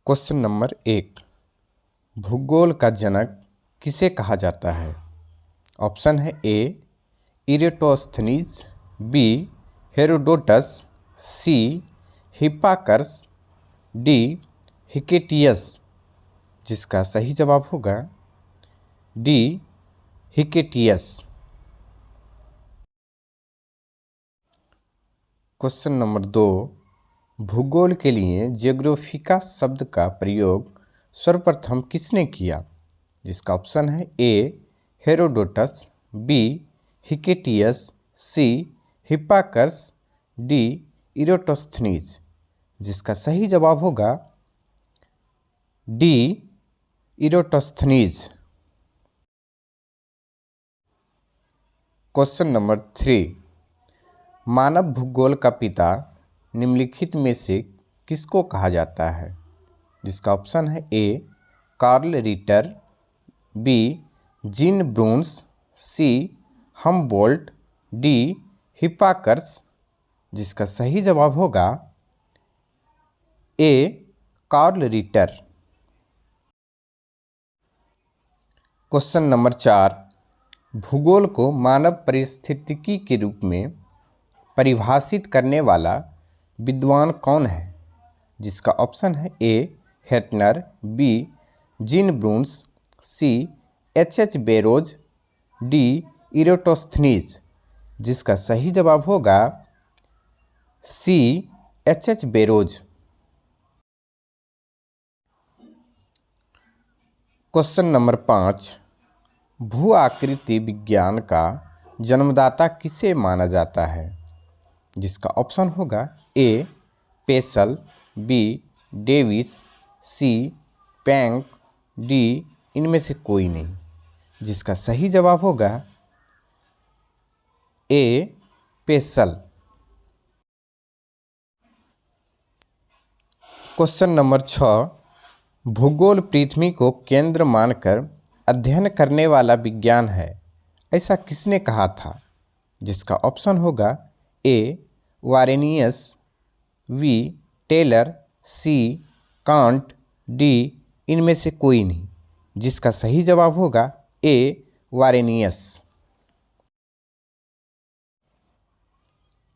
Question number 1। भूगोल का जनक किसे कहा जाता है? ऑप्शन है ए इरेटोस्थनीज, बी हेरोडोटस, सी हिप्पार्कस, डी हिकेटियस। जिसका सही जवाब होगा डी हिकेटियस। Question number 2। भूगोल के लिए जियोग्राफिका शब्द का प्रयोग सर्वप्रथम किसने किया? जिसका ऑप्शन है ए हेरोडोटस, बी हिकेटियस, सी हिप्पार्कस, डी इरेटोस्थनीज। जिसका सही जवाब होगा डी इरेटोस्थनीज। Question number 3। मानव भूगोल का पिता निम्नलिखित में से किसको कहा जाता है? जिसका ऑप्शन है A Karl Ritter, B Jean Brunhes, C Humboldt, D हिप्पार्कस। जिसका सही जवाब होगा A Karl Ritter. Question number 4। भूगोल को मानव पारिस्थितिकी के रूप में परिभाषित करने वाला विद्वान कौन है? जिसका ऑप्शन है A Hettner, B Jean Brunhes, C H Barrows, D Eratosthenes. जिसका सही जवाब होगा C H Barrows. Question number 5। भू आकृति विज्ञान का जन्मदाता किसे माना जाता है? जिसका ऑप्शन होगा ए पेसल, बी डेविस, सी पैंक, डी इनमें से कोई नहीं। जिसका सही जवाब होगा ए पेसल। Question number 6। भूगोल पृथ्वी को केंद्र मानकर अध्ययन करने वाला विज्ञान है, ऐसा किसने कहा था? जिसका ऑप्शन होगा A Varenius, V Taylor, C Kant, D इनमें से कोई नहीं। जिसका सही जवाब होगा ए वारेनियस।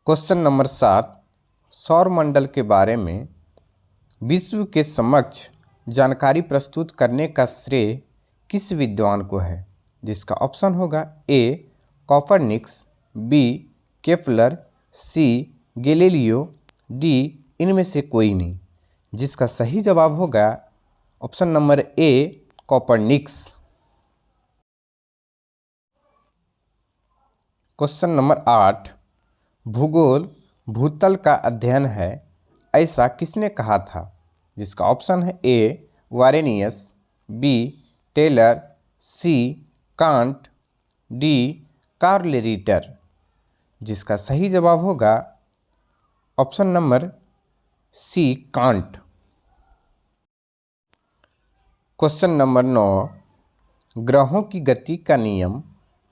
Question number 7। सौरमंडल के बारे में विश्व के समक्ष जानकारी प्रस्तुत करने का श्रेय किस विद्वान को है? जिसका ऑप्शन होगा ए कोपरनिकस, बी केपलर, सी गैलीलियो, डी इनमें से कोई नहीं। जिसका सही जवाब होगा ऑप्शन नंबर ए कोपरनिकस। Question number 8। भूगोल भूतल का अध्ययन है, ऐसा किसने कहा था? जिसका ऑप्शन है A Varenius, B Taylor, C Kant, D Carl Ritter. जिसका सही जवाब होगा option number C Kant. Question number 9। ग्रहों की गति का नियम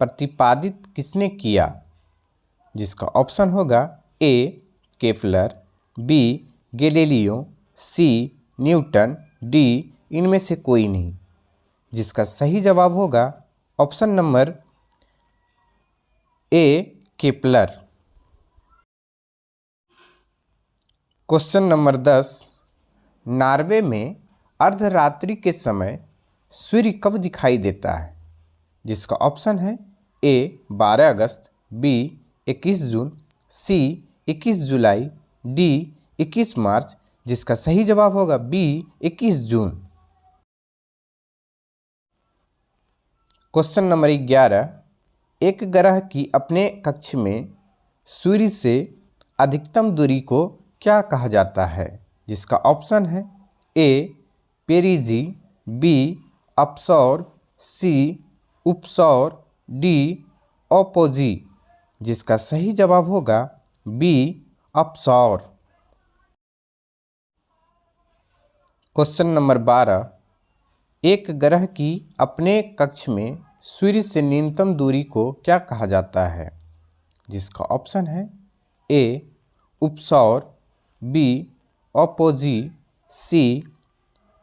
प्रतिपादित किसने किया? जिसका ऑप्शन होगा ए केपलर, बी गैलीलियो, सी न्यूटन, डी इनमें से कोई नहीं। जिसका सही जवाब होगा ऑप्शन नंबर ए केपलर। Question number 10। नॉर्वे में अर्धरात्रि के समय सूर्य कब दिखाई देता है? जिसका ऑप्शन है ए 12 अगस्त, बी 21 जून, सी 21 जुलाई, डी 21 मार्च। जिसका सही जवाब होगा बी 21 जून। Question number 11। एक ग्रह की अपने कक्ष में सूर्य से अधिकतम दूरी को क्या कहा जाता है? जिसका ऑप्शन है ए पेरिजी, बी अपसौर, सी उपसौर, डी अपोजी। जिसका सही जवाब होगा बी अपसौर। Question number 12। एक ग्रह की अपने कक्ष में सूर्य से न्यूनतम दूरी को क्या कहा जाता है? जिसका ऑप्शन है ए उपसौर, बी अपोजी, सी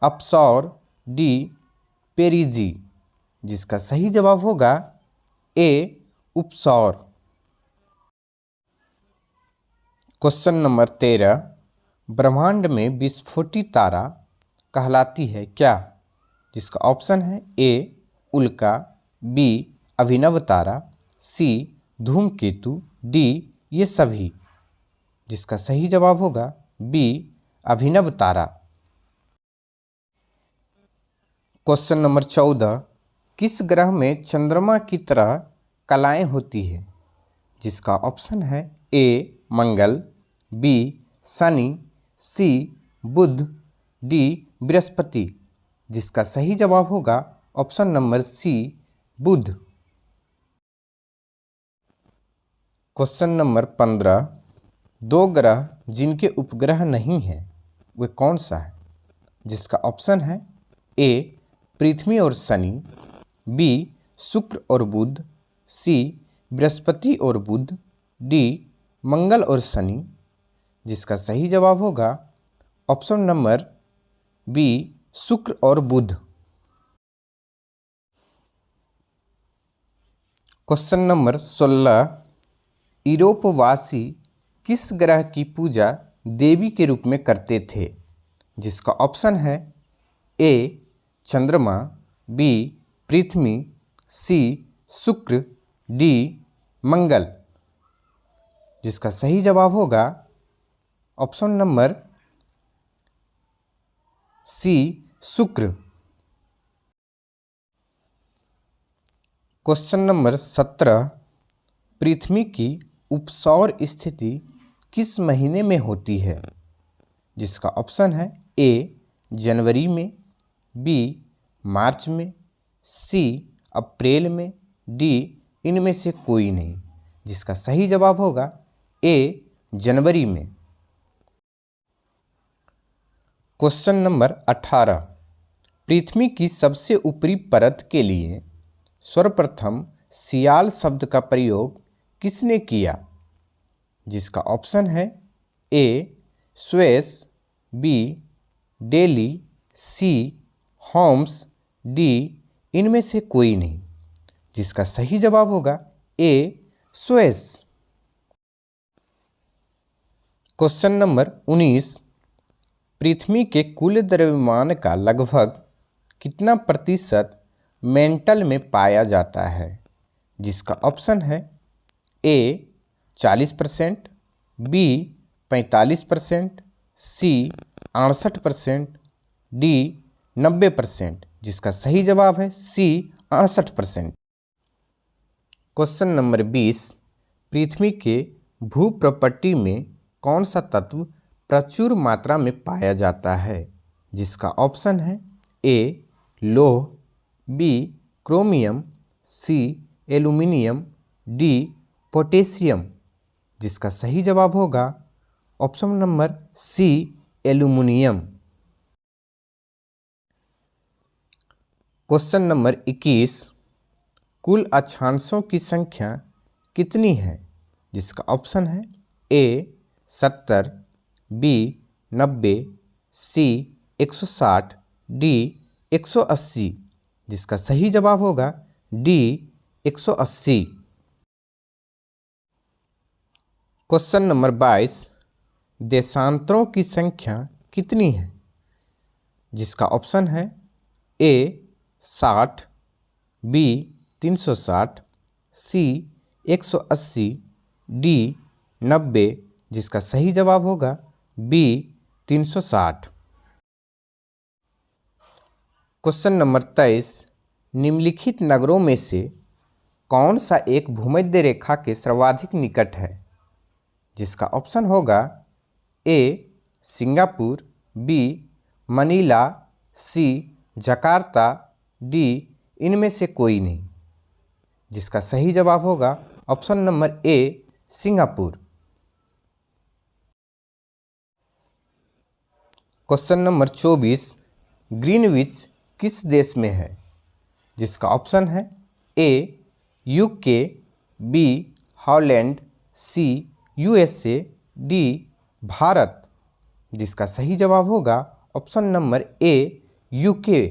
अपसौर, डी पेरिजी। जिसका सही जवाब होगा ए उपसौर। क्वेश्चन नंबर 13, ब्रह्मांड में विस्फोटी तारा कहलाती है क्या? जिसका ऑप्शन है ए उल्का, बी अभिनव तारा, सी धूमकेतु, डी ये सभी। जिसका सही जवाब होगा बी अभिनव तारा। क्वेश्चन नंबर 14, किस ग्रह में चंद्रमा की तरह कलाएं होती है? जिसका ऑप्शन है ए मंगल, बी शनि, सी बुध, डी बृहस्पति। जिसका सही जवाब होगा ऑप्शन नंबर सी बुध। क्वेश्चन नंबर 15, दो ग्रह जिनके उपग्रह नहीं हैं वे कौन सा है? जिसका ऑप्शन है ए पृथ्वी और शनि, बी शुक्र और बुध, सी बृहस्पति और बुध, डी मंगल और शनि। जिसका सही जवाब होगा ऑप्शन नंबर बी शुक्र और बुध। क्वेश्चन नंबर 16, यूरोपवासी किस ग्रह की पूजा देवी के रूप में करते थे? जिसका ऑप्शन है ए चंद्रमा, बी पृथ्वी, सी शुक्र, डी मंगल। जिसका सही जवाब होगा ऑप्शन नंबर सी शुक्र। क्वेश्चन नंबर 17, पृथ्वी की उपसौर स्थिति किस महीने में होती है? जिसका ऑप्शन है ए जनवरी में, बी मार्च में, सी अप्रैल में, डी इनमें से कोई नहीं। जिसका सही जवाब होगा ए जनवरी में। क्वेश्चन नंबर 18, पृथ्वी की सबसे ऊपरी परत के लिए सर्वप्रथम सियाल शब्द का प्रयोग किसने किया? जिसका ऑप्शन है ए स्वेस, बी डेली, सी होम्स, डी इनमें से कोई नहीं। जिसका सही जवाब होगा ए स्वेस। क्वेश्चन नंबर 19, पृथ्वी के कुल द्रव्यमान का लगभग कितना प्रतिशत मेंटल में पाया जाता है? जिसका ऑप्शन है ए 40%, बी 45%, सी 68%, डी 90%। जिसका सही जवाब है सी 68%। क्वेश्चन नंबर 20, पृथ्वी के भूप्रपट्टी में कौन सा तत्व प्रचुर मात्रा में पाया जाता है? जिसका ऑप्शन है ए लौह, B chromium, C aluminium, D potassium. जिसका सही जवाब होगा option number C aluminium. Question number 21, कुल अक्षांशों की संख्या कितनी है? जिसका ऑप्शन है ए 70, बी 90, सी 160, डी 180। जिसका सही जवाब होगा डी 180। क्वेश्चन नंबर 22, देशांतरों की संख्या कितनी है? जिसका ऑप्शन है ए 60, बी 360, सी 180, डी 90। जिसका सही जवाब होगा बी 360। क्वेश्चन नंबर 23, निम्नलिखित नगरों में से कौन सा एक भूमध्य रेखा के सर्वाधिक निकट है? जिसका ऑप्शन होगा A Singapore, B Manila, C Jakarta, D इनमें से कोई नहीं। जिसका सही जवाब होगा option number A Singapore. Question number 24, Greenwich किस देश में है? जिसका ऑप्शन है A UK, B Holland, C USA, D Bharat. जिसका सही जवाब होगा option number A UK.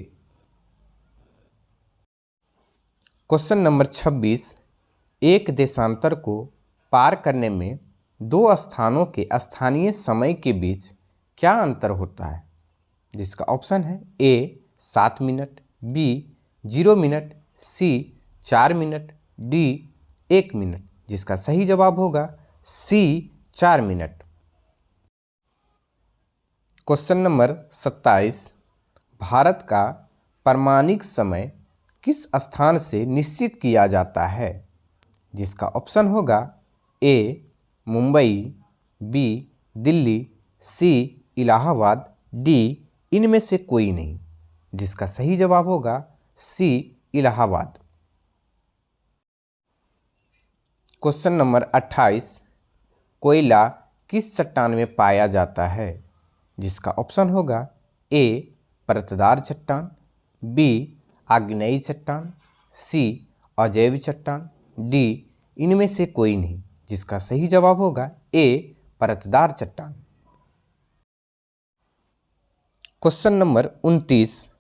Question number 26, एक देशांतर को पार करने में दो स्थानों के स्थानीय समय के बीच क्या अंतर होता है? जिसका ऑप्शन है ए 7 मिनट, बी 0 मिनट, सी 4 मिनट, डी 1 मिनट। जिसका सही जवाब होगा सी 4 मिनट। क्वेश्चन नंबर 27, भारत का प्रामाणिक समय किस स्थान से निश्चित किया जाता है? जिसका ऑप्शन होगा ए मुंबई, बी दिल्ली, सी इलाहाबाद, डी इनमें से कोई नहीं। जिसका सही जवाब होगा सी इलाहाबाद। क्वेश्चन नंबर 28, कोयला किस चट्टान में पाया जाता है? जिसका ऑप्शन होगा ए परतदार चट्टान, बी आग्नेयी चट्टान, सी अजैव चट्टान, डी इनमें से कोई नहीं। जिसका सही जवाब होगा ए परतदार चट्टान। क्वेश्चन नंबर 29,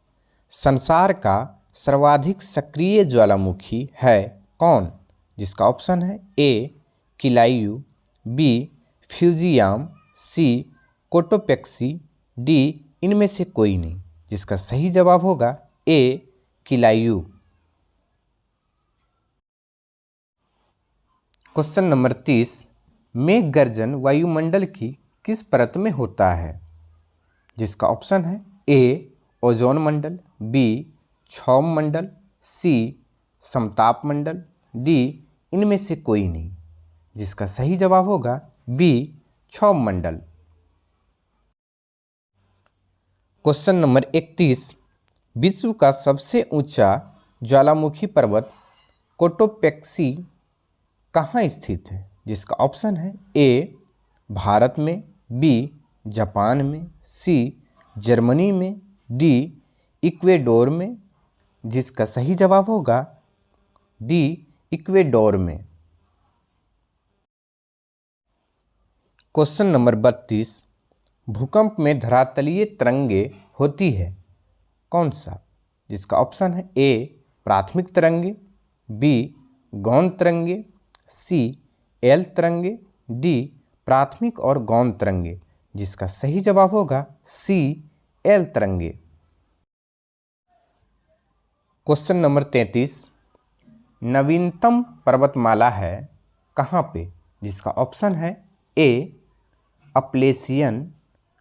संसार का सर्वाधिक सक्रिय ज्वालामुखी है कौन? जिसका ऑप्शन है ए किलायू, बी फ्यूजियाम, सी कोटोपेक्सी, डी इनमें से कोई नहीं। जिसका सही जवाब होगा ए किलायू। क्वेश्चन नंबर 30, मेघ गर्जन वायुमंडल की किस परत में होता है? जिसका ऑप्शन है ए ओजोन मंडल, बी क्षौम मंडल, सी समताप मंडल, डी इनमें से कोई नहीं। जिसका सही जवाब होगा बी क्षौम मंडल। क्वेश्चन नंबर 31, विश्व का सबसे ऊंचा ज्वालामुखी पर्वत कोटोपेक्सी कहाँ स्थित है? जिसका ऑप्शन है ए भारत में, बी जापान में, सी जर्मनी में, डी इक्वेडोर में। जिसका सही जवाब होगा डी इक्वेडोर में। क्वेश्चन नंबर 32, भूकंप में धरातलीय तरंगे होती है कौन सा? जिसका ऑप्शन है ए प्राथमिक तरंगे, बी गौण तरंगे, सी एल तरंगे, डी प्राथमिक और गौण तरंगे। जिसका सही जवाब होगा सी एल तरंगे। क्वेश्चन नंबर 33, नवीनतम पर्वतमाला है कहाँ पे? जिसका ऑप्शन है ए अपलेशियन,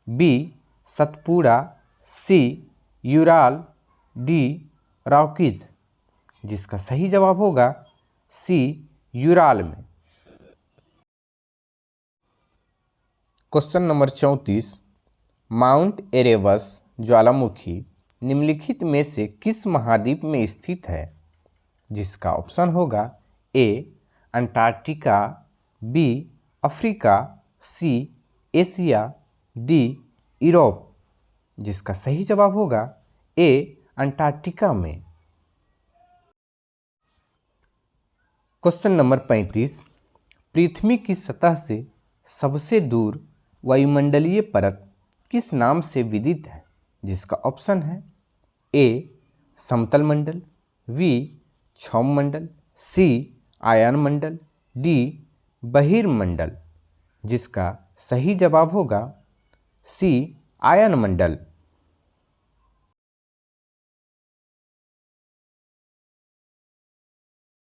बी सतपुड़ा, सी यूराल, डी रॉकीज। जिसका सही जवाब होगा सी यूराल में। क्वेश्चन नंबर 34, माउंट एरेबस ज्वालामुखी निम्नलिखित में से किस महाद्वीप में स्थित है? जिसका ऑप्शन होगा A Antarctica, B Africa, C Asia, D Europe. जिसका सही जवाब होगा ए अंटार्कटिका में। क्वेश्चन नंबर 35, पृथ्वी की सतह से सबसे दूर वायुमंडलीय परत किस नाम से विदित है? जिसका ऑप्शन है ए समतल मंडल, बी क्षौम मंडल, सी आयन मंडल, डी बहिर्मंडल। जिसका सही जवाब होगा सी आयन मंडल।